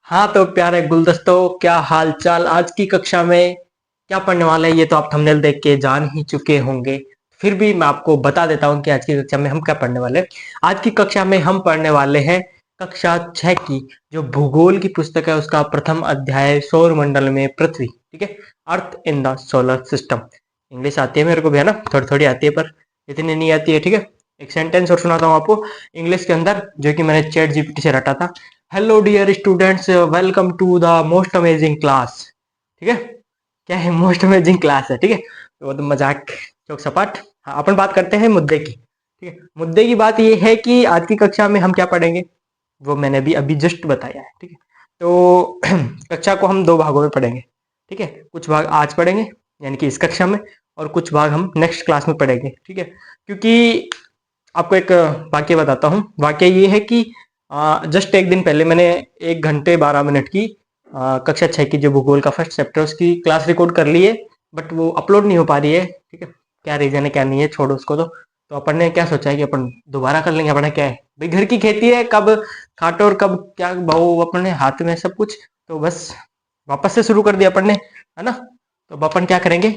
हाँ तो प्यारे गुलदस्तों, क्या हाल चाल। आज की कक्षा में क्या पढ़ने वाले हैं ये तो आप थंबनेल देख के जान ही चुके होंगे। फिर भी मैं आपको बता देता हूँ कि आज की कक्षा में हम क्या पढ़ने वाले हैं। आज की कक्षा में हम पढ़ने वाले हैं कक्षा 6 की जो भूगोल की पुस्तक है उसका प्रथम अध्याय सौर मंडल में पृथ्वी। ठीक है, earth in the solar system. English आती है मेरे को भी, है ना, थोड़ी थोड़ी आती है पर इतनी नहीं आती है। ठीक है, एक सेंटेंस और सुनाता हूँ आपको इंग्लिश के अंदर, जो कि मैंने चैट जीपीटी से रटा था। Hello dear students, welcome to the most amazing class. ठीक है, क्या है मोस्ट अमेजिंग क्लास है। ठीक है, तो वो तो मजाक चौक सपाट। हाँ, अपन बात करते हैं मुद्दे की। ठीक है, मुद्दे की बात ये है कि आज की कक्षा में हम क्या पढ़ेंगे वो मैंने अभी अभी जस्ट बताया है। ठीक है, तो कक्षा को हम दो भागों में पढ़ेंगे। ठीक है, कुछ भाग आज पढ़ेंगे यानी कि इस कक्षा में, और कुछ भाग हम नेक्स्ट क्लास में पढ़ेंगे। ठीक है, क्योंकि आपको एक वाक्य बताता हूँ। वाक्य ये है कि जस्ट एक दिन पहले मैंने 1 घंटे 12 मिनट की कक्षा 6 की जो भूगोल का फर्स्ट चैप्टर उसकी क्लास रिकॉर्ड कर ली है, बट वो अपलोड नहीं हो पा रही है। ठीक है, क्या रीजन है क्या नहीं है, छोड़ो उसको। तो अपन ने क्या सोचा है कि अपन दोबारा कर लेंगे। अपना क्या है भाई, घर की खेती है, कब काटो और कब क्या भाव अपने हाथ में सब कुछ। तो बस वापस से शुरू कर दिया अपन ने, है ना। तो अब अपन क्या करेंगे,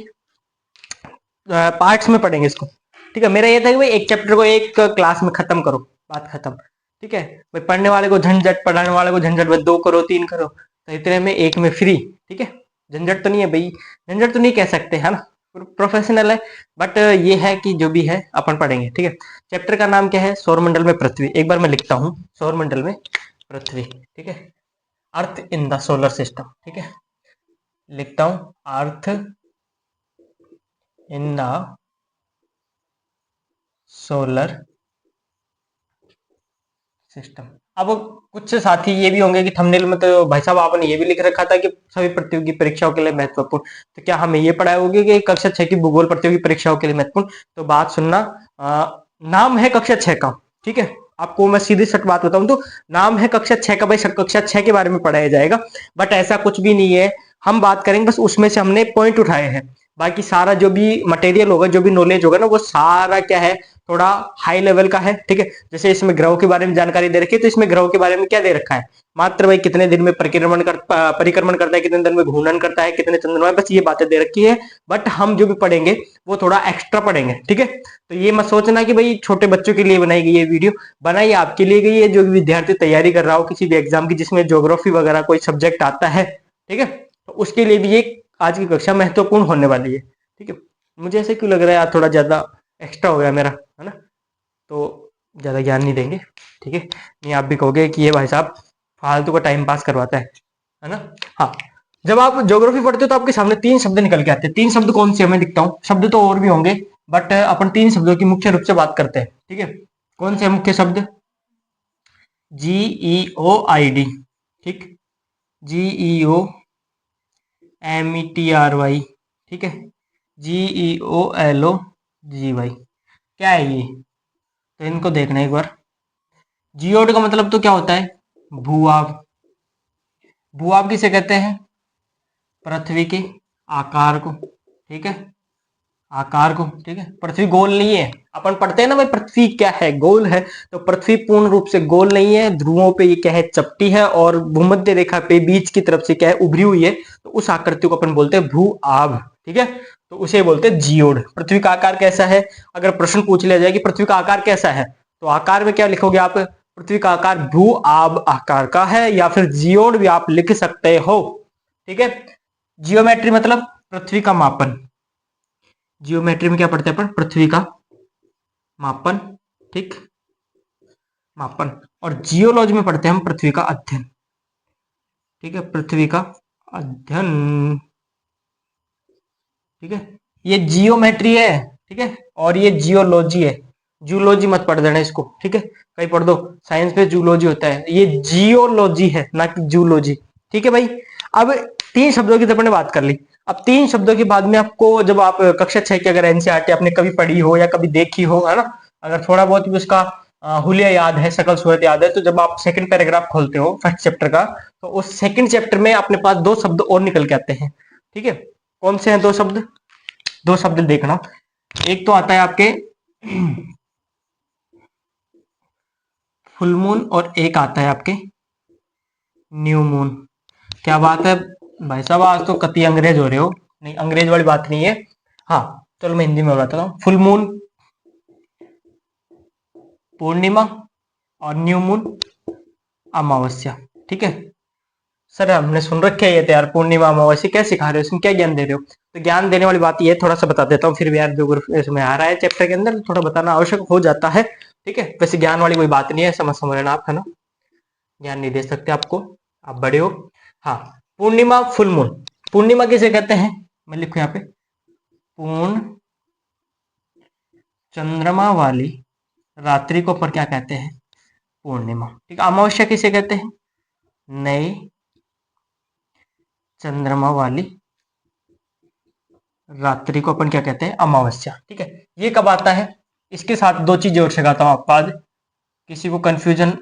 पार्ट्स में पढ़ेंगे इसको। ठीक है, मेरा ये था कि भाई एक चैप्टर को एक क्लास में खत्म करो, बात खत्म। ठीक है भाई, पढ़ने वाले को झंझट, पढ़ाने वाले को झंझट, बस 2 करो 3 करो, तो इतने में एक में फ्री। ठीक है, झंझट तो नहीं है भाई, झंझट तो नहीं कह सकते, है ना, प्रोफेशनल है। बट ये है कि जो भी है अपन पढ़ेंगे। ठीक है, चैप्टर का नाम क्या है, सौरमंडल में पृथ्वी। एक बार मैं लिखता हूँ, सौरमंडल में पृथ्वी। ठीक है, earth in the solar system. ठीक है, लिखता हूँ अर्थ इन द सोलर सिस्टम। अब कुछ साथी ये भी होंगे कि थंबनेल में तो भाई साहब आपने ये भी लिख रखा था कि सभी प्रतियोगी परीक्षाओं के लिए महत्वपूर्ण, तो क्या हमें ये पढ़ाया होगी कि कक्षा 6 की भूगोल प्रतियोगी परीक्षाओं के लिए महत्वपूर्ण। तो बात सुनना, नाम है कक्षा 6 का। ठीक है, आपको मैं सीधी सट बात बताऊं तो नाम है कक्षा 6 का, भाई कक्षा 6 के बारे में पढ़ाया जाएगा, बट ऐसा कुछ भी नहीं है। हम बात करेंगे बस उसमें से हमने पॉइंट उठाए हैं। बाकी सारा जो भी मटेरियल होगा, जो भी नॉलेज होगा ना, वो सारा क्या है, थोड़ा हाई लेवल का है। ठीक है, जैसे इसमें ग्रहों के बारे में जानकारी दे रखी है, तो इसमें ग्रहों के बारे में क्या दे रखा है, मात्र भाई कितने दिन में परिक्रमण करता है, कितने दिन में घूर्णन करता है, कितने चंद्रमा है, बस ये बातें दे रखी है। बट हम जो भी पढ़ेंगे वो थोड़ा एक्स्ट्रा पढ़ेंगे। ठीक है, तो ये मत सोचना कि भाई छोटे बच्चों के लिए बनाई गई ये वीडियो, बनाई आपके लिए गई है जो भी विद्यार्थी तैयारी कर रहा हो किसी भी एग्जाम की, जिसमें ज्योग्राफी वगैरह कोई सब्जेक्ट आता है। ठीक है, तो उसके लिए भी ये आज की कक्षा महत्वपूर्ण होने वाली है। ठीक है, मुझे ऐसे क्यों लग रहा है यार, थोड़ा ज्यादा एक्स्ट्रा हो गया मेरा, है ना, तो ज़्यादा ज्ञान नहीं देंगे। ठीक है, नहीं आप भी कहोगे कि ये भाई साहब फालतू का टाइम पास करवाता है ना। हाँ, जब आप ज्योग्राफी पढ़ते हो तो आपके सामने 3 शब्द निकल के आते हैं। 3 शब्द कौन से, मैं दिखता हूँ, शब्द तो और भी होंगे, बट अपन 3 शब्दों की मुख्य रूप से बात करते हैं। ठीक है, कौन से मुख्य शब्द, GEOID। ठीक, GEOMETRY। ठीक है, GEOLOGY। क्या है ये, तो इनको देखना एक बार। जियोड का मतलब तो क्या होता है, भूआग। भूआग किसे कहते हैं, पृथ्वी के आकार को। ठीक है, आकार को। ठीक है, पृथ्वी गोल नहीं है। अपन पढ़ते हैं ना भाई, पृथ्वी क्या है, गोल है। तो पृथ्वी पूर्ण रूप से गोल नहीं है, ध्रुवों पे ये क्या है, चपटी है, और भूमध्य रेखा पे बीच की तरफ से क्या है, उभरी हुई है। तो उस आकृति को अपन बोलते हैं भू आभ। ठीक है, तो उसे बोलते हैं जियोड। पृथ्वी का आकार कैसा है, अगर प्रश्न पूछ लिया जाए कि पृथ्वी का आकार कैसा है, तो आकार में क्या लिखोगे आप, पृथ्वी का आकार भू आभ आकार का है, या फिर जियोड भी आप लिख सकते हो। ठीक है, जियोमेट्री मतलब पृथ्वी का मापन। जियोमेट्री में क्या पढ़ते हैं अपन, पृथ्वी का मापन। ठीक, मापन। और जियोलॉजी में पढ़ते हैं हम पृथ्वी का अध्ययन। ठीक है, पृथ्वी का अध्ययन। ठीक है, ये जियोमेट्री है। ठीक है, और ये जियोलॉजी है। जूलॉजी मत पढ़ देना इसको। ठीक है, कहीं पढ़ दो, साइंस में जूलॉजी होता है, ये जियोलॉजी है ना कि जूलॉजी। ठीक है भाई, अब 3 शब्दों की तो अपने बात कर ली। अब 3 शब्दों के बाद में आपको, जब आप कक्षा 6 की अगर एनसीईआरटी आपने कभी पढ़ी हो या कभी देखी हो, है ना, अगर थोड़ा बहुत भी उसका हुलिया याद है, सकल सूरत याद है, तो जब आप सेकंड पैराग्राफ खोलते हो फर्स्ट चैप्टर का, तो उस सेकंड चैप्टर में अपने पास 2 शब्द और निकल के आते हैं। ठीक है, कौन से हैं 2 शब्द, 2 शब्द देखना। एक तो आता है आपके फुल मून, और एक आता है आपके न्यू मून। क्या बात है भाई साहब, आज तो कति अंग्रेज हो रहे हो। नहीं, अंग्रेज वाली बात नहीं है। हाँ, चलो मैं हिंदी में बताता हूँ। फुल मून पूर्णिमा और न्यू मून अमावस्या। ठीक है सर, हमने सुन रखे है ये तो यार, पूर्णिमा अमावस्या क्या सिखा रहे हो, इसमें क्या ज्ञान दे रहे हो? तो ज्ञान देने वाली बात ये थोड़ा सा बता देता हूँ, फिर भी यार ज्योग्राफी इसमें आ रहा है चैप्टर के अंदर, थोड़ा बताना आवश्यक हो जाता है। ठीक है, वैसे ज्ञान वाली कोई बात नहीं है, समझ लेना आप, है ना। ज्ञान नहीं दे सकते आपको, आप बड़े हो। हाँ, पूर्णिमा फुल मून। पूर्णिमा किसे कहते हैं, मैं लिखूं यहाँ पे, पूर्ण चंद्रमा वाली रात्रि को पर क्या कहते हैं, पूर्णिमा। ठीक है, अमावस्या किसे कहते हैं, नई चंद्रमा वाली रात्रि को अपन क्या कहते हैं, अमावस्या। ठीक है, ये कब आता है, इसके साथ दो चीजें और सिखाता हूं आपको आज, किसी को कंफ्यूजन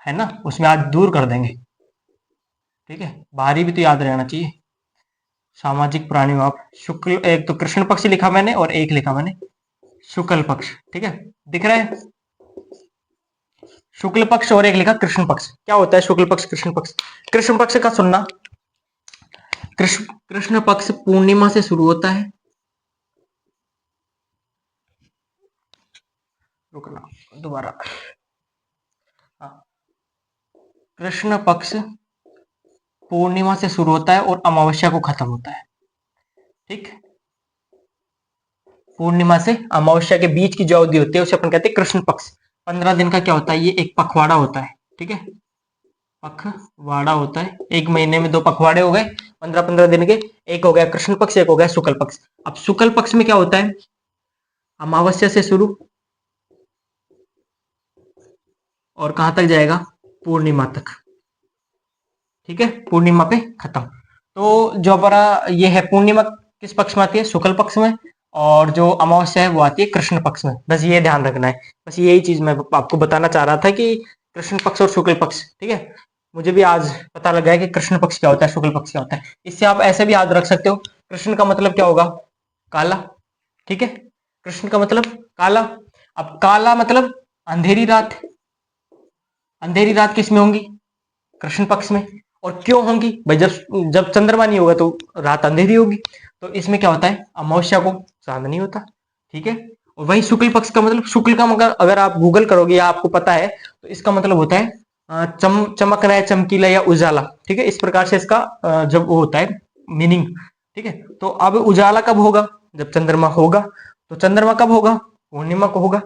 है ना, उसमें आज दूर कर देंगे। ठीक है, बाहरी भी तो याद रहना चाहिए। सामाजिक प्राणी आप शुक्ल, एक तो कृष्ण पक्ष लिखा मैंने और एक लिखा मैंने शुक्ल पक्ष। ठीक है, दिख रहा है, शुक्ल पक्ष और एक लिखा कृष्ण पक्ष। क्या होता है शुक्ल पक्ष कृष्ण पक्ष? कृष्ण पक्ष का सुनना, कृष्ण पक्ष पूर्णिमा से शुरू होता है, रुकना दोबारा, हाँ, कृष्ण पक्ष पूर्णिमा से शुरू होता है और अमावस्या को खत्म होता है। ठीक, पूर्णिमा से अमावस्या के बीच की जो अवधि होती है उसे अपन कहते हैं कृष्ण पक्ष। 15 दिन का क्या होता है, ये एक पखवाड़ा होता है। ठीक है, पखवाड़ा होता है, एक महीने में 2 पखवाड़े हो गए 15-15 दिन के, एक हो गया कृष्ण पक्ष, एक हो गया शुक्ल पक्ष। अब शुक्ल पक्ष में क्या होता है, अमावस्या से शुरू और कहां तक जाएगा, पूर्णिमा तक। ठीक है, पूर्णिमा पे खत्म। तो जो हमारा ये है, पूर्णिमा किस पक्ष में आती है, शुक्ल पक्ष में, और जो अमावस्या है वो आती है कृष्ण पक्ष में। बस ये ध्यान रखना है, बस यही चीज मैं आपको बताना चाह रहा था कि कृष्ण पक्ष और शुक्ल पक्ष। ठीक है, मुझे भी आज पता लगा है कि कृष्ण पक्ष क्या होता है, शुक्ल पक्ष क्या होता है। इससे आप ऐसे भी याद रख सकते हो, कृष्ण का मतलब क्या होगा, काला। ठीक है, कृष्ण का मतलब काला। अब काला मतलब अंधेरी रात, अंधेरी रात किस में होंगी, कृष्ण पक्ष में। और क्यों होंगी भाई, जब जब चंद्रमा नहीं होगा तो रात अंधेरी होगी, तो इसमें क्या होता है, अमावस्या को चांद नहीं होता। ठीक है, और वही शुक्ल पक्ष का मतलब, शुक्ल का मगर अगर आप गूगल करोगे या आपको पता है तो इसका मतलब होता है चमक रहा है, चमकीला या उजाला। ठीक है, इस प्रकार से इसका जब वो होता है मीनिंग। ठीक है, तो अब उजाला कब होगा, जब चंद्रमा होगा। तो चंद्रमा कब होगा, पूर्णिमा को होगा।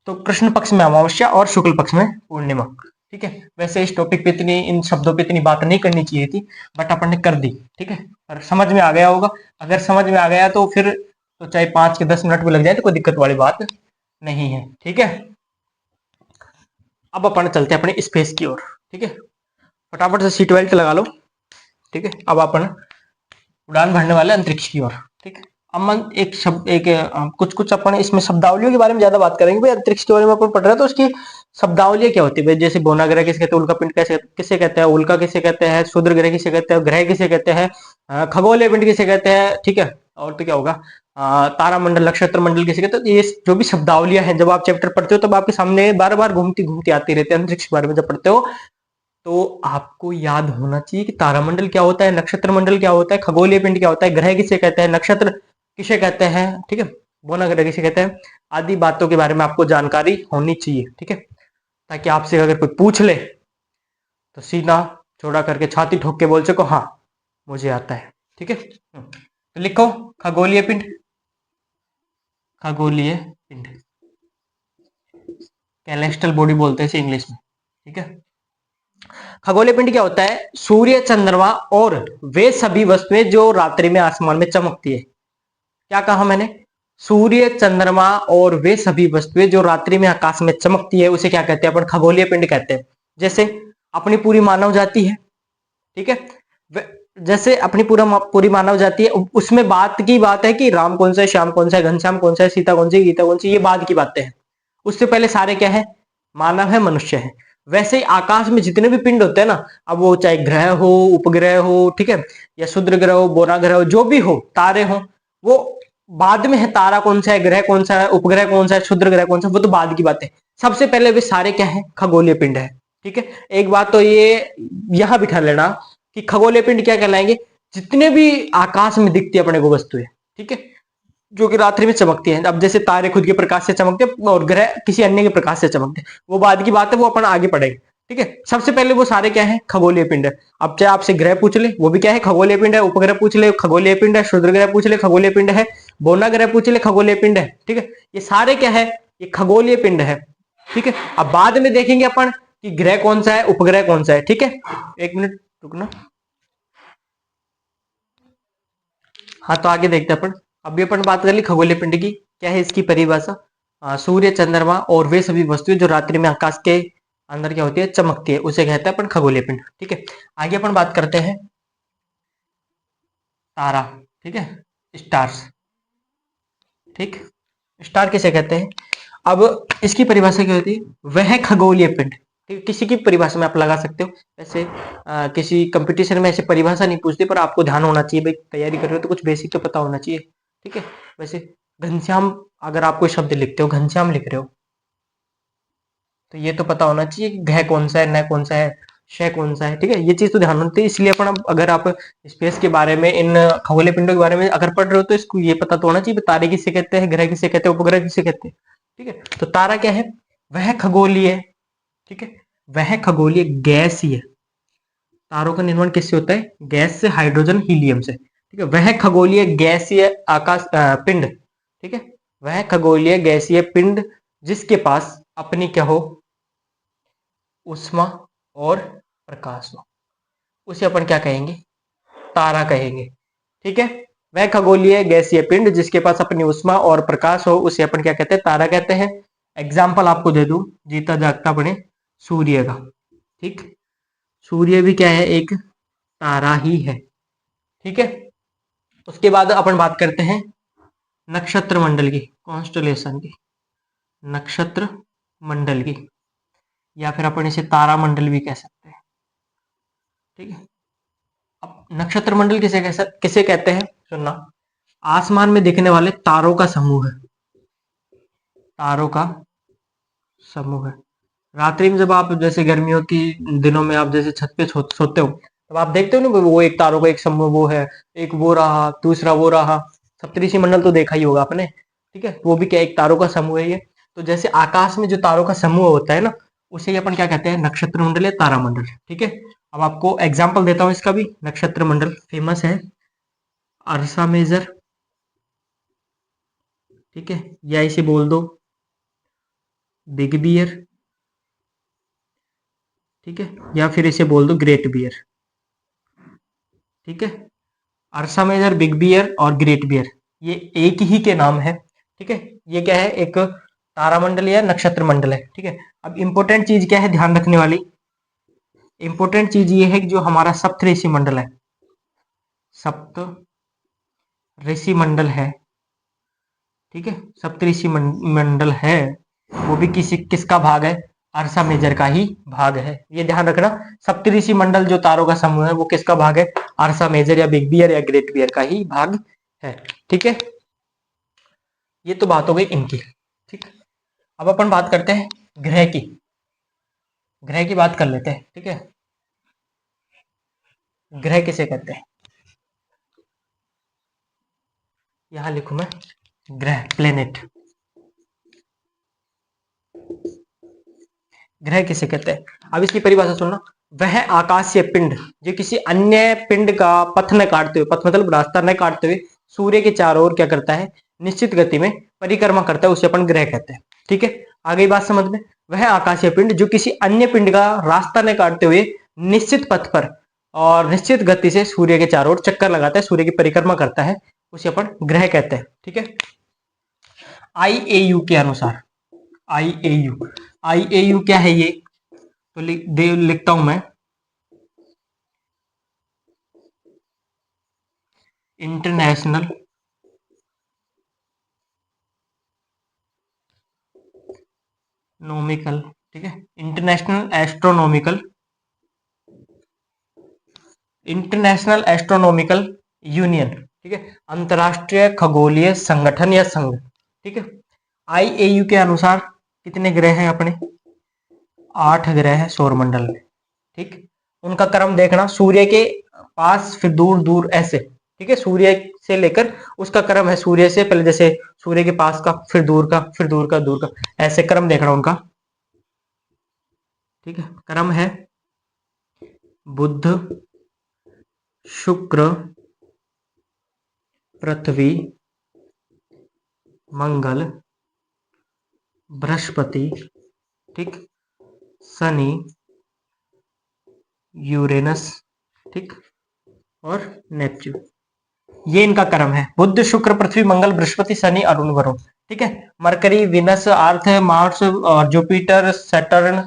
तो कृष्ण पक्ष में अमावस्या और शुक्ल पक्ष में पूर्णिमा। ठीक है, वैसे इस टॉपिक पे इतनी, इन शब्दों पे इतनी बात नहीं करनी चाहिए थी, बट अपन ने कर दी। ठीक है, और समझ में आ गया होगा। अगर समझ में आ गया तो फिर तो चाहे 5 के 10 मिनट भी लग जाए तो कोई दिक्कत वाली बात नहीं है। ठीक है, अब अपन चलते हैं अपने स्पेस की ओर। ठीक है, फटाफट से सीट बेल्ट लगा लो। ठीक है, अब अपन उड़ान भरने वाले अंतरिक्ष की ओर। ठीक है, अब एक शब्द, एक कुछ कुछ अपन इसमें शब्दावलियों के बारे में ज्यादा बात करेंगे। भाई अंतरिक्ष के बारे में अपन पढ़ रहे हैं तो उसकी शब्दावलियां क्या होती है भाई, जैसे बोना ग्रह किसे कहते हैं, उल्का पिंड कैसे किसे कहते हैं, उल्का किसे कहते हैं, क्षुद्र ग्रह किसे कहते हैं, ग्रह किसे कहते हैं, खगोलीय पिंड किसे कहते हैं। ठीक है, और तो क्या होगा, तारामंडल नक्षत्र मंडल किसे कहते हैं। ये जो भी शब्दावलियां हैं, जब आप चैप्टर पढ़ते हो तब आपके सामने बार बार घूमती घूमती आती रहती है। अंतरिक्ष के बारे में जब पढ़ते हो तो आपको याद होना चाहिए कि तारामंडल क्या होता है, नक्षत्र मंडल क्या होता है, खगोलीय पिंड क्या होता है, ग्रह किसे कहते हैं, नक्षत्र किसे कहते हैं। ठीक है, बोना ग्रह किसे कहते हैं, आदि बातों के बारे में आपको जानकारी होनी चाहिए। ठीक है, ताकि आपसे अगर कोई पूछ ले तो सीधा चौड़ा करके छाती ठोक के बोल सको, हाँ मुझे आता है। ठीक है, तो लिखो खगोलीय पिंड, खगोलीय पिंड कैलेस्ट्रल बॉडी बोलते हैं इसे इंग्लिश में। ठीक है, खगोलीय पिंड क्या होता है, सूर्य चंद्रमा और वे सभी वस्तुएं जो रात्रि में आसमान में चमकती है। क्या कहा मैंने, सूर्य चंद्रमा और वे सभी वस्तुएं जो रात्रि में आकाश में चमकती है उसे क्या कहते हैं, अपन खगोलीय पिंड कहते हैं। जैसे अपनी पूरी मानव जाति है। ठीक है, जैसे अपनी पूरी मानव जाति है, उसमें बात की बात है कि राम कौन सा है, श्याम कौन सा है, घनश्याम कौन सा है, सीता कौन सी, गीता कौन सी, ये बाद की बातें हैं। उससे पहले सारे क्या है, मानव है, मनुष्य है। वैसे ही आकाश में जितने भी पिंड होते हैं ना, अब वो चाहे ग्रह हो, उपग्रह हो, ठीक है, या क्षुद्र ग्रह हो, बोना ग्रह हो, जो भी हो, तारे हो, वो बाद में है। तारा कौन सा है, ग्रह कौन सा है, उपग्रह कौन सा है, क्षुद्र ग्रह कौन सा है, वो तो बाद की बात है। सबसे पहले वे सारे क्या है, खगोलीय पिंड है। ठीक है, एक बात तो ये यहां बिठा लेना कि खगोलीय पिंड क्या कहलाएंगे, जितने भी आकाश में दिखती है अपने को वस्तुएं, ठीक है, जो कि रात्रि में चमकती हैं। अब जैसे तारे खुद के प्रकाश से चमकते हैं और ग्रह किसी अन्य के प्रकाश से चमकते हैं, वो बाद की बात है, वो अपन आगे पढ़ेंगे। ठीक है, सबसे पहले वो सारे क्या है, खगोलीय पिंड है। अब चाहे आपसे ग्रह पूछ ले, वो भी क्या है, खगोलीय पिंड है। उपग्रह पूछ ले, खगोलीय पिंड है। क्षुद्र ग्रह पूछ ले, खगोलीय पिंड है। बोना ग्रह पूछ ले, खगोलीय पिंड है। ठीक है, ये सारे क्या है, ये खगोलीय पिंड है। ठीक है, अब बाद में देखेंगे अपन कि ग्रह कौन सा है, उपग्रह कौन सा है। ठीक है, एक मिनट रुकना। हाँ, तो आगे देखते हैं अपन। अभी अपन बात कर ली खगोलीय पिंड की, क्या है इसकी परिभाषा। सूर्य, चंद्रमा और वे सभी वस्तुएं जो रात्रि में आकाश के अंदर क्या होती है, चमकती है, उसे कहते हैं अपन खगोलीय पिंड। ठीक है, आगे अपन बात करते हैं तारा। ठीक है, स्टार्स। ठीक, स्टार किसे कहते हैं। अब इसकी परिभाषा क्या होती है, वह खगोलीय पिंड। ठीक है, किसी की परिभाषा में आप लगा सकते हो। वैसे किसी कंपटीशन में ऐसे परिभाषा नहीं पूछते, पर आपको ध्यान होना चाहिए भाई, तैयारी कर रहे हो तो कुछ बेसिक तो पता होना चाहिए। ठीक है, वैसे घनश्याम, अगर आप कोई शब्द लिखते हो, घनश्याम लिख रहे हो, तो ये तो पता होना चाहिए कि घ कौन सा है, न कौन सा है, श कौन सा है। ठीक है, ये चीज तो ध्यान होती है। इसलिए अपन अगर आप स्पेस के बारे में, इन खगोलीय पिंडों के बारे में अगर पढ़ रहे हो, तो इसको ये पता तो होना चाहिए तारे किसे कहते हैं, ग्रह किसे कहते हैं, उपग्रह किसे कहते हैं। ठीक है, तो तारा क्या है, वह खगोलीय। ठीक है, वह खगोलीय गैस ही है। तारों का निर्माण किससे होता है, गैस से, हाइड्रोजन, हीलियम से। ठीक है, वह खगोलीय गैसीय आकाश पिंड। ठीक है, वह खगोलीय गैसीय पिंड जिसके पास अपनी क्या हो, ऊष्मा और प्रकाश हो, उसे अपन क्या कहेंगे, तारा कहेंगे। ठीक है, वह खगोलीय गैसीय पिंड जिसके पास अपनी ऊष्मा और प्रकाश हो, उसे अपन क्या कहते हैं, तारा कहते हैं। एग्जाम्पल आपको दे दूं, जीता जागता बने, सूर्य का। ठीक, सूर्य भी क्या है, एक तारा ही है। ठीक है, उसके बाद अपन बात करते हैं नक्षत्र मंडल की, कॉन्स्टलेशन की, नक्षत्र मंडल की, या फिर अपन इसे तारा मंडल भी कह सकते हैं। ठीक है, अब नक्षत्र मंडल किसे कहते हैं, सुनना। आसमान में दिखने वाले तारों का समूह है, तारों का समूह है। रात्रि में जब आप जैसे गर्मियों की दिनों में आप जैसे छत पे सोते हो, तब आप देखते हो ना, वो एक तारों का एक समूह वो है, एक वो रहा, दूसरा वो रहा। सप्तऋषि मंडल तो देखा ही होगा आपने। ठीक है, वो भी क्या, एक तारों का समूह है ये। तो जैसे आकाश में जो तारों का समूह होता है ना, उसे ही अपन क्या कहते हैं, नक्षत्र मंडल या तारा मंडल। ठीक है, अब आपको एग्जाम्पल देता हूँ इसका भी। नक्षत्र मंडल फेमस है, अर्सा मेजर। ठीक है, या इसे बोल दो बिग बियर। ठीक है, या फिर इसे बोल दो ग्रेट बियर। ठीक है, अर्सा मेजर, बिग बियर और ग्रेट बियर, ये एक ही के नाम है। ठीक है, ये क्या है, एक तारामंडल या नक्षत्र मंडल है। ठीक है, अब इंपॉर्टेंट चीज क्या है ध्यान रखने वाली, इंपॉर्टेंट चीज ये है कि जो हमारा सप्त ऋषि मंडल है, सप्त ऋषि मंडल है। ठीक है, सप्त ऋषि मंडल है, वो भी किसका भाग है, अर्सा मेजर का ही भाग है। ये ध्यान रखना, सप्तऋषि मंडल जो तारों का समूह है, वो किसका भाग है, अर्सा मेजर या बिग बियर या ग्रेट बियर का ही भाग है। ठीक है, ये तो बात हो गई इनकी। ठीक, अब अपन बात करते हैं ग्रह की, ग्रह की बात कर लेते हैं। ठीक है, ग्रह किसे कहते हैं, यहां लिखूं मैं, ग्रह, प्लेनेट। ग्रह किसे कहते हैं, अब इसकी परिभाषा सुनना। वह आकाशीय पिंड जो किसी अन्य पिंड का पथ न काटते हुए, पथ मतलब रास्ता न काटते हुए, सूर्य के चारों ओर क्या करता है, निश्चित गति में परिक्रमा करता है, उसे अपन ग्रह कहते हैं। ठीक है, आ गई बात समझ में। वह आकाशीय पिंड जो किसी अन्य पिंड का रास्ता न काटते हुए निश्चित पथ पर और निश्चित गति से सूर्य के चारों ओर चक्कर लगाता है, सूर्य की परिक्रमा करता है, उसे अपन ग्रह कहते हैं। ठीक है, आईएयू के अनुसार, आईएयू, आईएयू क्या है ये, तो लिखता हूं मैं, इंटरनेशनल नोमिकल। ठीक है, international astronomical, international astronomical union. ठीक है, अंतरराष्ट्रीय खगोलीय संगठन या संघ। ठीक है, आईएयू के अनुसार कितने ग्रह हैं अपने, 8 ग्रह है सौरमंडल में। ठीक, उनका क्रम देखना, सूर्य के पास फिर दूर दूर ऐसे। ठीक है, सूर्य से लेकर उसका क्रम है, सूर्य से पहले जैसे सूर्य के पास का, फिर दूर का, फिर दूर का, दूर का, ऐसे क्रम देखना उनका। ठीक है, क्रम है बुध, शुक्र, पृथ्वी, मंगल, बृहस्पति, ठीक, शनि, यूरेनस, ठीक, और नेपच्यून। ये इनका क्रम है, बुध, शुक्र, पृथ्वी, मंगल, बृहस्पति, शनि, अरुण, वरुण। ठीक है, मरकरी, विनस, अर्थ, मार्स और जुपिटर, सैटर्न,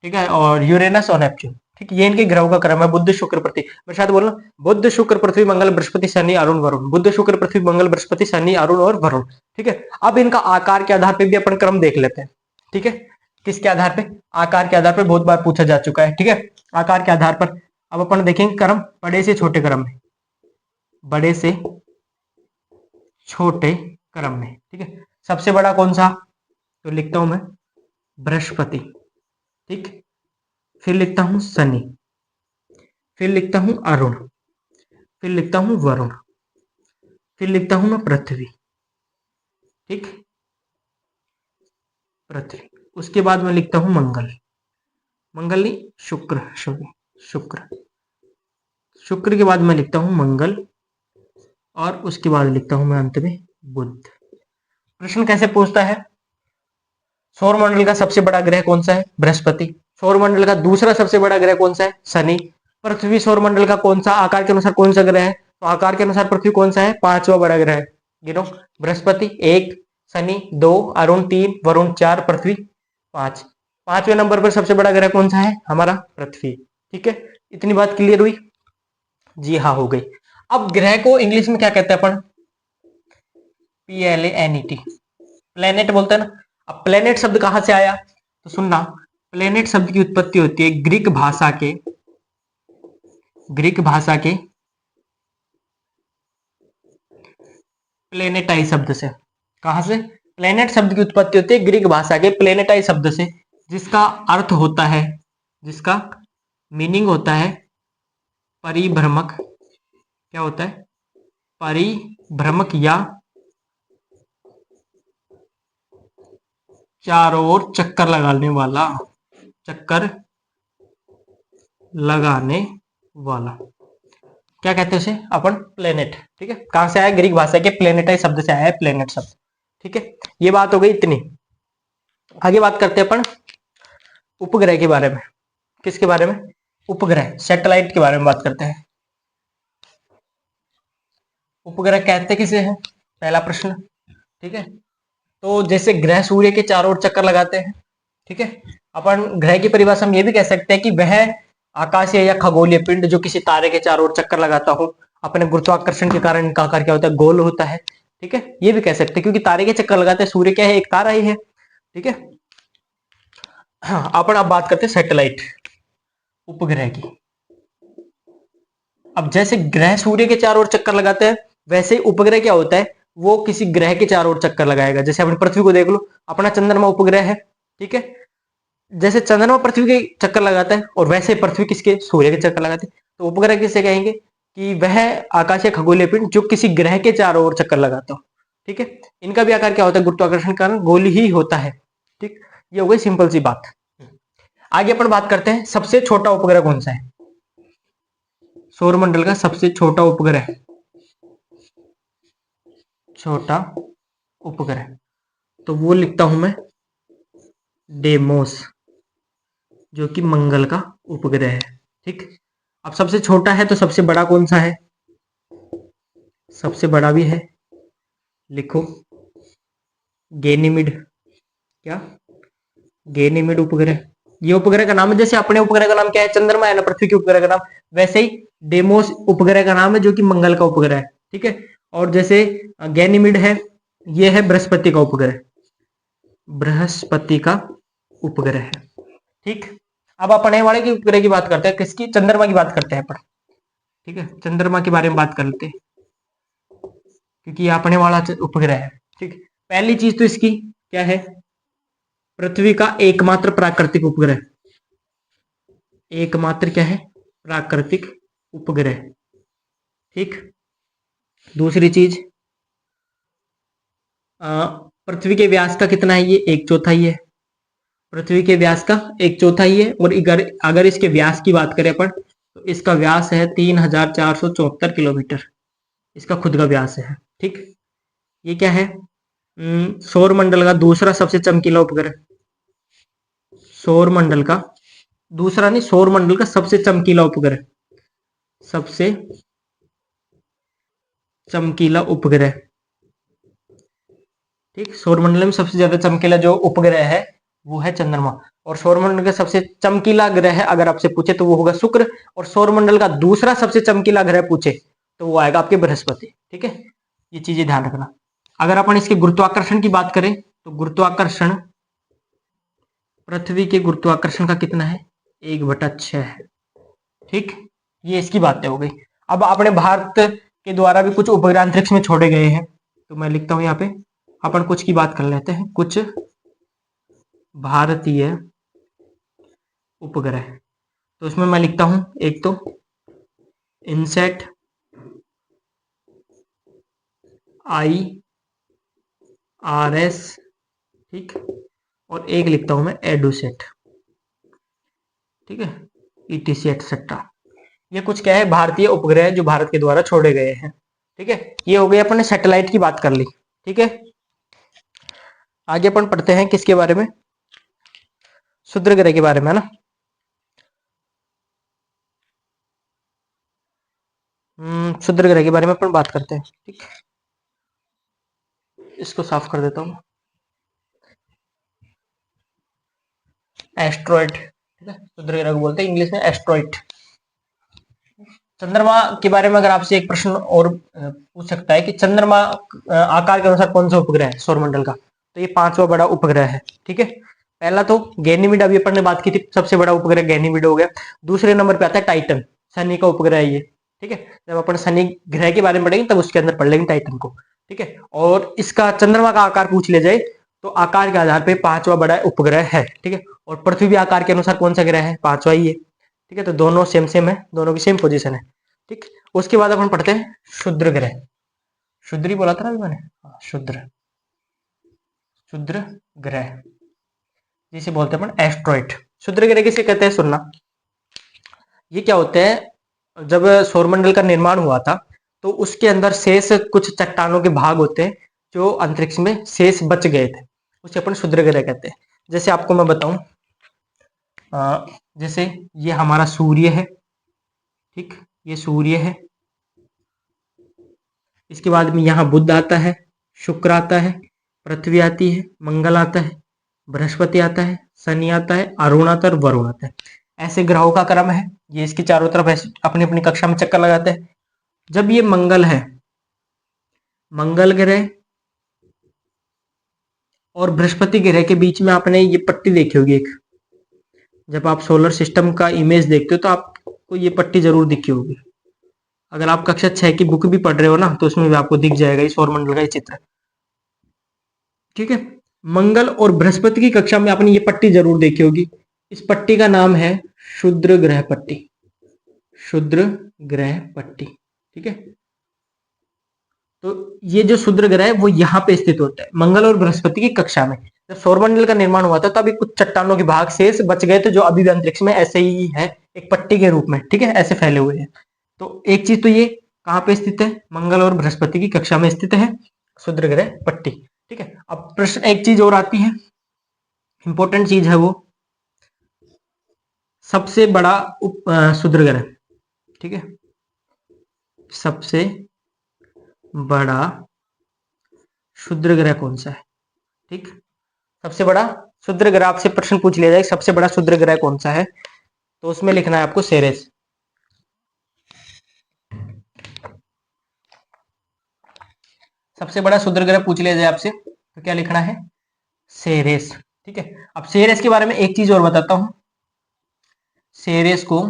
ठीक है, और यूरेनस और नेपच्यून। ठीक, ये इनके ग्रहों का क्रम है, बुध, शुक्र, पृथ्वी। मैं शायद बोलना, बुध, शुक्र, पृथ्वी, मंगल, बृहस्पति, शनि, अरुण, वरुण, बुध, शुक्र, पृथ्वी, मंगल, बृहस्पति, शनि, अरुण और वरुण। ठीक है, अब इनका आकार के आधार पर भी अपन क्रम देख लेते हैं। ठीक है, किसके आधार पे? आकार के आधार पर, बहुत बार पूछा जा चुका है। ठीक है, आकार के आधार पर अब अपन देखेंगे क्रम बड़े से छोटे क्रम में, बड़े से छोटे क्रम में। ठीक है, सबसे बड़ा कौन सा? तो लिखता हूं मैं बृहस्पति। ठीक, फिर लिखता हूं शनि, फिर लिखता हूं अरुण, फिर लिखता हूं वरुण, फिर लिखता हूं मैं पृथ्वी। ठीक, पृथ्वी। उसके बाद मैं लिखता हूं मंगल, मंगल नहीं, शुक्र, सॉरी, शुक्र। शुक्र के बाद मैं लिखता हूं मंगल, और उसके बाद लिखता हूं मैं अंत में बुध। प्रश्न कैसे पूछता है? सौरमंडल का सबसे बड़ा ग्रह कौन सा है? बृहस्पति। सौरमंडल का दूसरा सबसे बड़ा ग्रह कौन सा है? शनि। पृथ्वी सौरमंडल का कौन सा, आकार के अनुसार कौन सा ग्रह है? तो आकार के अनुसार पृथ्वी कौन सा है? पांचवा बड़ा ग्रह है। गिनो, बृहस्पति 1, शनि 2, अरुण 3, वरुण 4, पृथ्वी 5। पांचवें नंबर पर सबसे बड़ा ग्रह कौन सा है? हमारा पृथ्वी। ठीक है, इतनी बात क्लियर हुई? जी हाँ, हो गई। अब ग्रह को इंग्लिश में क्या कहते हैं अपन? PLANET, प्लेनेट बोलते हैं ना। अब प्लेनेट शब्द कहां से आया? तो सुनना, प्लेनेट शब्द की उत्पत्ति होती है ग्रीक भाषा के, ग्रीक भाषा के प्लेनेटाई शब्द से। कहां से? प्लेनेट शब्द की उत्पत्ति होती है ग्रीक भाषा के प्लेनेटाई शब्द से, जिसका अर्थ होता है, जिसका मीनिंग होता है परिभ्रमक। क्या होता है? परिभ्रमक या चारों ओर चक्कर लगाने वाला, चक्कर लगाने वाला। क्या कहते हैं उसे अपन? प्लेनेट। ठीक है, कहां से आया? ग्रीक भाषा के प्लेनेटाई शब्द से आया है प्लेनेट शब्द। ठीक है, ये बात हो गई इतनी। आगे बात करते हैं अपन उपग्रह के बारे में। किसके बारे में? उपग्रह, सैटेलाइट के बारे में बात करते हैं। उपग्रह कहते किसे हैं? पहला प्रश्न। ठीक है, तो जैसे ग्रह सूर्य के चारों ओर चक्कर लगाते हैं। ठीक है, अपन ग्रह की परिभाषा में ये भी कह सकते हैं कि वह आकाशीय या खगोलीय पिंड जो किसी तारे के चारों ओर चक्कर लगाता हो, अपने गुरुत्वाकर्षण के कारण इनका आकार क्या होता है? गोल होता है। ठीक है, ये भी कह सकते हैं क्योंकि तारे के चक्कर लगाते हैं, सूर्य क्या है? एक तारा ही है। ठीक है, हाँ, अपन अब बात करते हैं सैटेलाइट, उपग्रह की। अब जैसे ग्रह सूर्य के चारों ओर चक्कर लगाते हैं, वैसे ही उपग्रह क्या होता है? वो किसी ग्रह के चारों ओर चक्कर लगाएगा। जैसे अपनी पृथ्वी को देख लो, अपना चंद्रमा उपग्रह है। ठीक है, जैसे चंद्रमा पृथ्वी के चक्कर लगाता है और वैसे पृथ्वी किसके? सूर्य के चक्कर लगाती है। तो उपग्रह किसे कहेंगे? कि वह आकाशीय खगोलीय पिंड जो किसी ग्रह के चारों ओर चक्कर लगाता हो। ठीक है, इनका भी आकार क्या होता है? गुरुत्वाकर्षण के कारण गोल ही होता है। ठीक, ये हो गई सिंपल सी बात। आगे अपन बात करते हैं सबसे छोटा उपग्रह कौन सा है? सौरमंडल का सबसे छोटा उपग्रह, छोटा उपग्रह, तो वो लिखता हूं मैं डेमोस, जो कि मंगल का उपग्रह है। ठीक, अब सबसे छोटा है तो सबसे बड़ा कौन सा है? सबसे बड़ा भी है, लिखो गैनीमेड। क्या? गैनीमेड उपग्रह। ये उपग्रह का नाम है, जैसे अपने उपग्रह का नाम क्या है? चंद्रमा है ना, पृथ्वी के उपग्रह का नाम, वैसे ही डेमोस उपग्रह का नाम है जो कि मंगल का उपग्रह है। ठीक है, और जैसे गैनीमेड है, ये है बृहस्पति का उपग्रह, बृहस्पति का उपग्रह है। ठीक, अब अपने वाले की उपग्रह की बात करते हैं, किसकी? चंद्रमा की बात करते हैं अपन। ठीक है, चंद्रमा के बारे में बात कर लेते हैं क्योंकि ये अपने वाला उपग्रह है। ठीक, पहली चीज तो इसकी क्या है? पृथ्वी का एकमात्र प्राकृतिक उपग्रह। एकमात्र क्या है, प्राकृतिक उपग्रह। ठीक। दूसरी चीज, पृथ्वी के व्यास का कितना है, ये 1/4 है। पृथ्वी के व्यास का 1/4 है। और अगर अगर इसके व्यास की बात करें अपन, तो इसका व्यास है 3474 किलोमीटर, इसका खुद का व्यास है। ठीक। ये क्या है, सौर मंडल का दूसरा सबसे चमकीला उपग्रह। सौर मंडल का दूसरा नहीं, सौर मंडल का सबसे चमकीला उपग्रह, सबसे चमकीला उपग्रह। ठीक। सौरमंडल में सबसे ज्यादा चमकीला जो उपग्रह है वो है चंद्रमा। और सौरमंडल का सबसे चमकीला ग्रह अगर आपसे पूछे तो वो होगा शुक्र। और सौरमंडल का दूसरा सबसे चमकीला ग्रह पूछे तो वो आएगा आपके बृहस्पति। ठीक है, ये चीजें ध्यान रखना। अगर अपन इसके गुरुत्वाकर्षण की बात करें तो गुरुत्वाकर्षण, पृथ्वी के गुरुत्वाकर्षण का कितना है, 1/6 है। ठीक, ये इसकी बातें हो गई। अब अपने भारत के द्वारा भी कुछ उपग्रह अंतरिक्ष में छोड़े गए हैं, तो मैं लिखता हूं यहाँ पे, अपन कुछ की बात कर लेते हैं, कुछ भारतीय उपग्रह। तो इसमें मैं लिखता हूं, एक तो इनसेट, IRS, ठीक, और एक लिखता हूं मैं एडुसेट। ठीक है, ETC एक्सेट्रा। ये कुछ क्या है, भारतीय उपग्रह जो भारत के द्वारा छोड़े गए हैं। ठीक है, ये हो गई, अपन ने सैटेलाइट की बात कर ली। ठीक है, आगे अपन पढ़ते हैं किसके बारे में, क्षुद्र ग्रह के बारे में, है ना। क्षुद्र ग्रह के बारे में अपन बात करते हैं। ठीक, इसको साफ कर देता हूँ। एस्ट्रॉइड, ठीक है, क्षुद्र ग्रह को बोलते हैं इंग्लिश में एस्ट्रॉइड। चंद्रमा के बारे में अगर आपसे एक प्रश्न और पूछ सकता है कि चंद्रमा आकार के अनुसार कौन सा उपग्रह है सौरमंडल का, तो ये 5वां बड़ा उपग्रह है। ठीक है, पहला तो गैनीमीड, अभी अपन ने बात की थी, सबसे बड़ा उपग्रह गैनीमीड हो गया। दूसरे नंबर पे आता है टाइटन, शनि का उपग्रह है ये। ठीक है, जब अपन शनि ग्रह के बारे में पढ़ेंगे तब उसके अंदर पढ़ लेंगे टाइटन को। ठीक है, और इसका चंद्रमा का आकार पूछ ले जाए तो आकार के आधार पे 5वां बड़ा उपग्रह है। ठीक है, और पृथ्वी आकार के अनुसार कौन सा ग्रह है, 5वां ही है। ठीक है, तो दोनों सेम सेम है, दोनों की सेम पोजीशन है। ठीक, उसके बाद अपन पढ़ते हैं क्षुद्र ग्रह। क्षुद्र ही बोला था ना अभी मैंने, क्षुद्र, क्षुद्र ग्रह जिसे बोलते हैं अपन एस्ट्रॉइड। क्षुद्र ग्रह किसे कहते हैं, सुनना। ये क्या होते हैं, जब सौरमंडल का निर्माण हुआ था तो उसके अंदर शेष कुछ चट्टानों के भाग होते हैं जो अंतरिक्ष में शेष बच गए थे, उसे अपन क्षुद्र ग्रह कहते हैं। जैसे आपको मैं बताऊं, जैसे ये हमारा सूर्य है। ठीक, ये सूर्य है। इसके बाद में यहाँ बुध आता है, शुक्र आता है, पृथ्वी आती है, मंगल आता है, बृहस्पति आता है, शनि आता है, अरुण आता है और वरुण आता है। ऐसे ग्रहों का क्रम है। ये इसके चारों तरफ ऐसे अपनी अपनी कक्षा में चक्कर लगाते हैं। जब ये मंगल है, मंगल ग्रह और बृहस्पति ग्रह के बीच में आपने ये पट्टी देखी होगी एक, जब आप सोलर सिस्टम का इमेज देखते हो तो आपको ये पट्टी जरूर दिखी होगी। अगर आप कक्षा 6 की बुक भी पढ़ रहे हो ना तो उसमें भी आपको दिख जाएगा इस सौरमंडल का ये चित्र। ठीक है, मंगल और बृहस्पति की कक्षा में आपने ये पट्टी जरूर देखी होगी। इस पट्टी का नाम है क्षुद्र ग्रह पट्टी, क्षुद्र ग्रह पट्टी। ठीक है, तो ये जो क्षुद्र ग्रह है वो यहाँ पे स्थित होता है मंगल और बृहस्पति की कक्षा में। जब सौरमंडल का निर्माण हुआ था तो अभी कुछ चट्टानों के भाग शेष बच गए थे जो अभी भी अंतरिक्ष में ऐसे ही है, एक पट्टी के रूप में। ठीक है, ऐसे फैले हुए हैं। तो एक चीज तो ये कहाँ पे स्थित है, मंगल और बृहस्पति की कक्षा में स्थित है क्षुद्र ग्रह पट्टी। ठीक है, अब प्रश्न एक चीज और आती है, इंपॉर्टेंट चीज है वो, सबसे बड़ा क्षुद्र ग्रह। ठीक है, सबसे बड़ा क्षुद्र ग्रह कौन सा है। ठीक, सबसे बड़ा क्षुद्र ग्रह आपसे प्रश्न पूछ लिया जाए सबसे बड़ा क्षुद्र ग्रह कौन सा है, तो उसमें लिखना है आपको सेरेस। सबसे बड़ा क्षुद्र ग्रह पूछ लिया जाए आपसे तो क्या लिखना है, सेरेस। ठीक है, अब सेरेस के बारे में एक चीज और बताता हूं, सेरेस को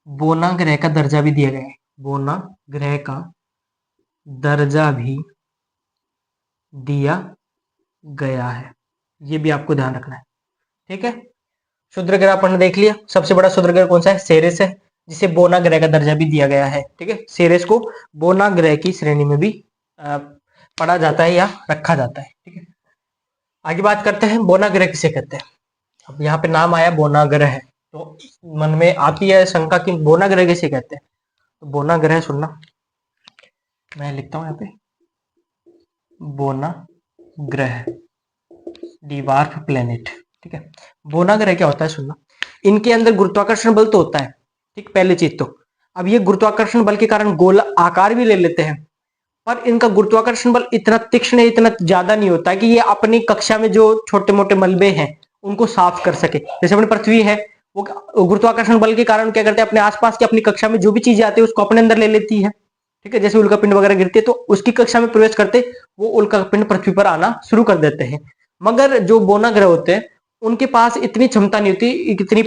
बोना ग्रह का दर्जा भी दिया गया है, बोना ग्रह का दर्जा भी दिया गया है, ये भी आपको ध्यान रखना है। ठीक है, क्षुद्र ग्रह अपन ने देख लिया। सबसे बड़ा क्षुद्र ग्रह कौन सा है? सेरेस है, जिसे बोना ग्रह का दर्जा भी दिया गया है। ठीक है, सेरेस को बोना ग्रह की श्रेणी में भी पढ़ा जाता है या रखा जाता है। ठीक है, आगे बात करते हैं बोना ग्रह किसे कहते हैं। अब यहाँ पे नाम आया बोना ग्रह, तो मन में आती है शंका कि बोना ग्रह किसे कहते हैं। तो बोना ग्रह सुनना, मैं लिखता हूँ यहाँ पे बोना ग्रह, डिवार्फ प्लेनेट। ठीक है, बोना ग्रह क्या होता है सुनना। इनके अंदर गुरुत्वाकर्षण बल तो होता है, ठीक, पहली चीज तो। अब ये गुरुत्वाकर्षण बल के कारण गोला आकार भी ले लेते हैं, पर इनका गुरुत्वाकर्षण बल इतना तीक्ष्ण, इतना ज्यादा नहीं होता कि ये अपनी कक्षा में जो छोटे मोटे मलबे हैं उनको साफ कर सके। जैसे अपनी पृथ्वी है, वो गुरुत्वाकर्षण बल के कारण क्या करते हैं, अपने आसपास की अपनी कक्षा में जो भी चीजें आती है उसको अपने अंदर ले लेती है। ठीक है, जैसे उल्कापिंड वगैरह गिरती है तो उसकी कक्षा में प्रवेश करते वो उल्कापिंड पृथ्वी पर आना शुरू कर देते हैं। मगर जो बोना ग्रह होते हैं उनके पास इतनी क्षमता नहीं होती, इतने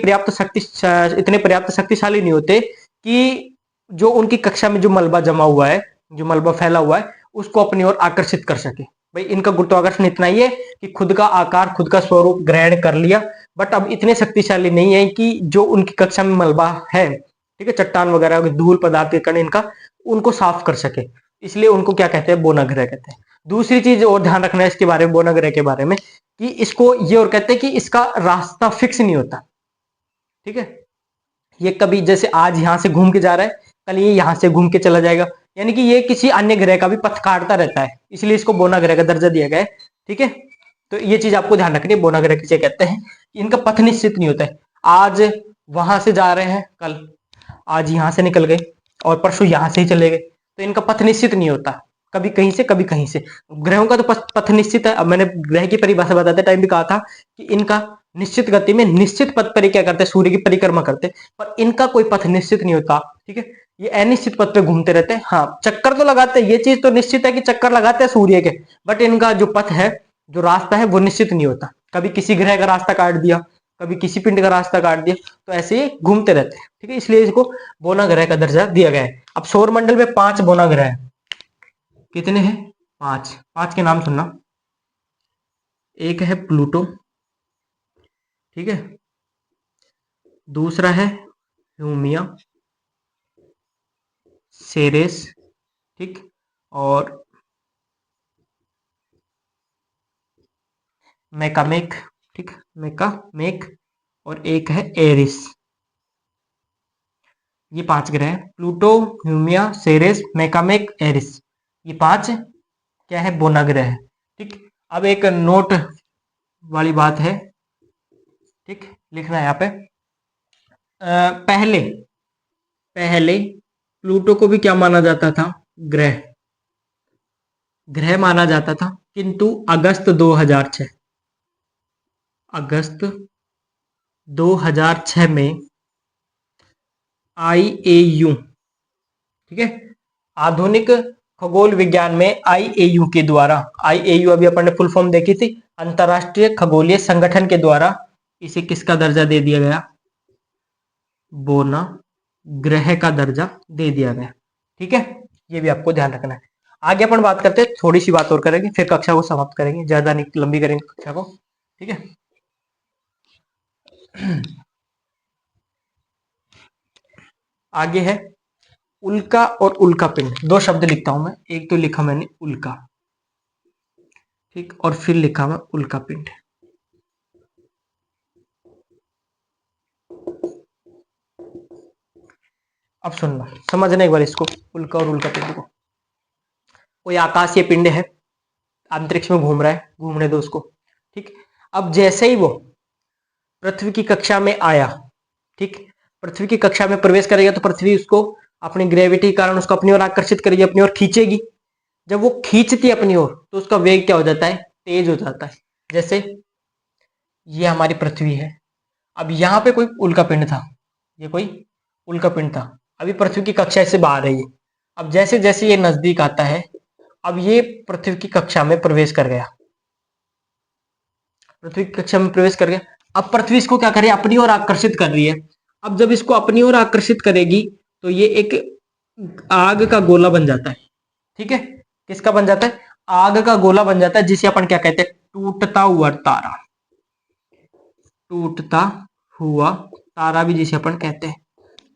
पर्याप्त शक्तिशाली नहीं होते कि जो उनकी कक्षा में जो मलबा जमा हुआ है, जो मलबा फैला हुआ है, उसको अपनी ओर आकर्षित कर सके। भाई इनका गुरुत्वाकर्षण इतना ही है कि खुद का आकार, खुद का स्वरूप ग्रहण कर लिया, बट अब इतने शक्तिशाली नहीं है कि जो उनकी कक्षा में मलबा है, ठीक है, चट्टान वगैरह धूल पदार्थ के कण इनका, उनको साफ कर सके। इसलिए उनको क्या कहते हैं, बोना ग्रह कहते हैं। दूसरी चीज और ध्यान रखना है इसके बारे में, बोना ग्रह के बारे में, कि इसको ये और कहते हैं कि इसका रास्ता फिक्स नहीं होता। ठीक है, ये कभी जैसे आज यहां से घूम के जा रहा है, कल ये यहां से घूम के चला जाएगा, यानी कि ये किसी अन्य ग्रह का भी पथ काटता रहता है, इसलिए इसको बोना ग्रह का दर्जा दिया गया है। ठीक है, तो ये चीज आपको ध्यान रखनी है, बोना ग्रह किसे कहते हैं। इनका पथ निश्चित नहीं होता है, आज वहां से जा रहे हैं, कल आज यहां से निकल गए और परसों यहां से ही चले गए, तो इनका पथ निश्चित नहीं होता, कभी कहीं से कभी कहीं से। ग्रहों का तो पथ निश्चित है। अब मैंने ग्रह की परिभाषा बताते टाइम भी कहा था कि इनका निश्चित गति में निश्चित पथ पर क्या करते हैं, सूर्य की परिक्रमा करते, पर इनका कोई पथ निश्चित नहीं होता। ठीक है, ये अनिश्चित पथ पे घूमते रहते हैं। हाँ, चक्कर तो लगाते हैं, ये चीज तो निश्चित है कि चक्कर लगाते हैं सूर्य के, बट इनका जो पथ है, जो रास्ता है, वो निश्चित नहीं होता। कभी किसी ग्रह का रास्ता काट दिया, कभी किसी पिंड का रास्ता काट दिया, तो ऐसे ही घूमते रहते हैं। ठीक है, इसलिए इसको बोना ग्रह का दर्जा दिया गया है। अब सौर मंडल में 5 बोना ग्रह है। कितने हैं? 5। 5 के नाम सुनना। एक है प्लूटो, ठीक है, दूसरा है ह्यूमिया, सेरेस, ठीक, और मेकामेक, ठीक, मेकामेक, और एक है एरिस। ये 5 ग्रह हैं, प्लूटो, ह्यूमिया, सेरेस, मेकामेक, एरिस। ये 5 क्या है, बोना ग्रह है। ठीक, अब एक नोट वाली बात है, ठीक, लिखना है यहाँ पे। पहले पहले प्लूटो को भी क्या माना जाता था, ग्रह, ग्रह माना जाता था, किंतु अगस्त 2006, अगस्त 2006 में आईएयू, ठीक है, आधुनिक खगोल विज्ञान में आईएयू के द्वारा, आईएयू अभी अपन ने फुल फॉर्म देखी थी, अंतरराष्ट्रीय खगोलीय संगठन के द्वारा इसे किसका दर्जा दे दिया गया, बोना ग्रह का दर्जा दे दिया गया। ठीक है, ये भी आपको ध्यान रखना है। आगे अपन बात करते हैं, थोड़ी सी बात और करेंगे, फिर कक्षा को समाप्त करेंगे, ज्यादा नहीं लंबी करेंगे कक्षा को। ठीक है, आगे है उल्का और उल्का पिंड। 2 शब्द लिखता हूं मैं, एक तो लिखा मैंने उल्का, ठीक, और फिर लिखा मैं उल्का पिंड। अब सुनना, समझना एक बार इसको, उल्का और उल्का पिंड को। कोई आकाशीय पिंड है, अंतरिक्ष में घूम रहा है, घूमने दो उसको। ठीक, अब जैसे ही वो पृथ्वी की कक्षा में आया, ठीक, पृथ्वी की कक्षा में प्रवेश करेगा तो पृथ्वी उसको अपनी ग्रेविटी के कारण उसको अपनी ओर आकर्षित करेगी, अपनी ओर खींचेगी। जब वो खींचती है अपनी ओर तो उसका वेग क्या हो जाता है, तेज हो जाता है। जैसे ये हमारी पृथ्वी है, अब यहाँ पे कोई उल्का पिंड था, ये कोई उल्का पिंड था, अभी पृथ्वी की कक्षा से बाहर है ये। अब जैसे जैसे ये नजदीक आता है, अब ये पृथ्वी की कक्षा में प्रवेश कर गया, पृथ्वी की कक्षा में प्रवेश कर गया। अब पृथ्वी इसको क्या करे, अपनी ओर आकर्षित कर रही है। अब जब इसको अपनी ओर आकर्षित करेगी तो ये एक आग का गोला बन जाता है। ठीक है, किसका बन जाता है, आग का गोला बन जाता है, जिसे अपन क्या कहते हैं, टूटता हुआ तारा, टूटता हुआ तारा भी जिसे अपन कहते हैं,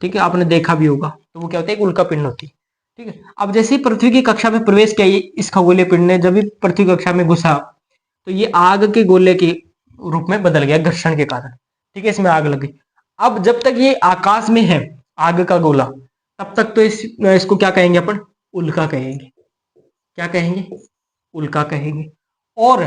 ठीक है, आपने देखा भी होगा, तो वो क्या होता है, एक उल्का पिंड होती है। ठीक है, अब जैसे ही पृथ्वी की कक्षा में प्रवेश किया इस खगोलीय पिंड ने, जब भी पृथ्वी कक्षा में घुसा, तो ये आग के गोले के रूप में बदल गया घर्षण के कारण। ठीक है, इसमें आग लग गई। अब जब तक ये आकाश में है आग का गोला, तब तक तो इसको क्या कहेंगे अपन, उल्का कहेंगे। क्या कहेंगे, उल्का कहेंगे। और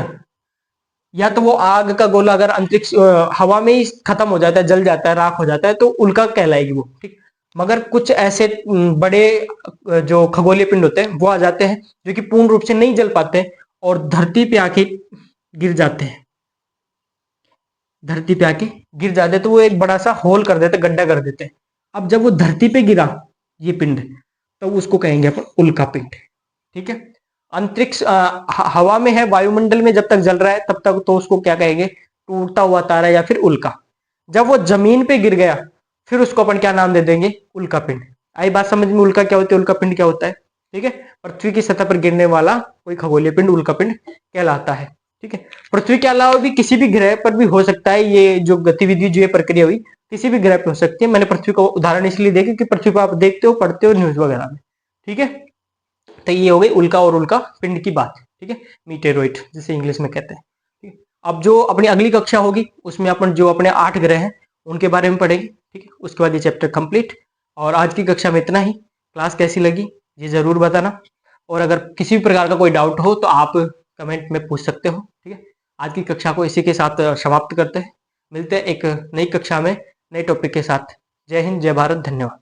या तो वो आग का गोला अगर अंतरिक्ष हवा में ही खत्म हो जाता है, जल जाता है, राख हो जाता है, तो उल्का कहलाएगी वो। ठीक, मगर कुछ ऐसे बड़े जो खगोलीय पिंड होते हैं वो आ जाते हैं जो कि पूर्ण रूप से नहीं जल पाते हैं और धरती पे आके गिर जाते हैं। धरती पे आके गिर जाते हैं तो वो एक बड़ा सा होल कर देते, गड्ढा कर देते हैं। अब जब वो धरती पे गिरा ये पिंड, तो उसको कहेंगे अपन उल्का पिंड। ठीक है, अंतरिक्ष हवा में है, वायुमंडल में जब तक जल रहा है तब तक तो उसको क्या कहेंगे, टूटता हुआ तारा या फिर उल्का। जब वो जमीन पे गिर गया, फिर उसको अपन क्या नाम दे देंगे, उल्का पिंड। आई बात समझ में, उल्का क्या होती है, उल्का पिंड क्या होता है। ठीक है, पृथ्वी की सतह पर गिरने वाला कोई खगोलीय पिंड उल्का पिंड कहलाता है। ठीक है, पृथ्वी के अलावा भी किसी भी ग्रह पर भी हो सकता है ये जो गतिविधि, जो ये प्रक्रिया हुई, किसी भी ग्रह पर हो सकती है। मैंने पृथ्वी का उदाहरण इसलिए दिया क्योंकि पृथ्वी पर आप देखते हो, पढ़ते हो न्यूज वगैरह में। ठीक है, तो ये हो गई उल्का और उल्का पिंड की बात। ठीक है, मीटेरोइड जिसे इंग्लिश में कहते हैं। ठीक है, अब जो अपनी अगली कक्षा होगी उसमें अपन जो अपने 8 ग्रह हैं उनके बारे में पढ़ेंगे। ठीक है, उसके बाद ये चैप्टर कंप्लीट। और आज की कक्षा में इतना ही। क्लास कैसी लगी ये जरूर बताना, और अगर किसी भी प्रकार का कोई डाउट हो तो आप कमेंट में पूछ सकते हो। ठीक है, आज की कक्षा को इसी के साथ समाप्त करते हैं। मिलते हैं एक नई कक्षा में नए टॉपिक के साथ। जय हिंद, जय भारत, धन्यवाद।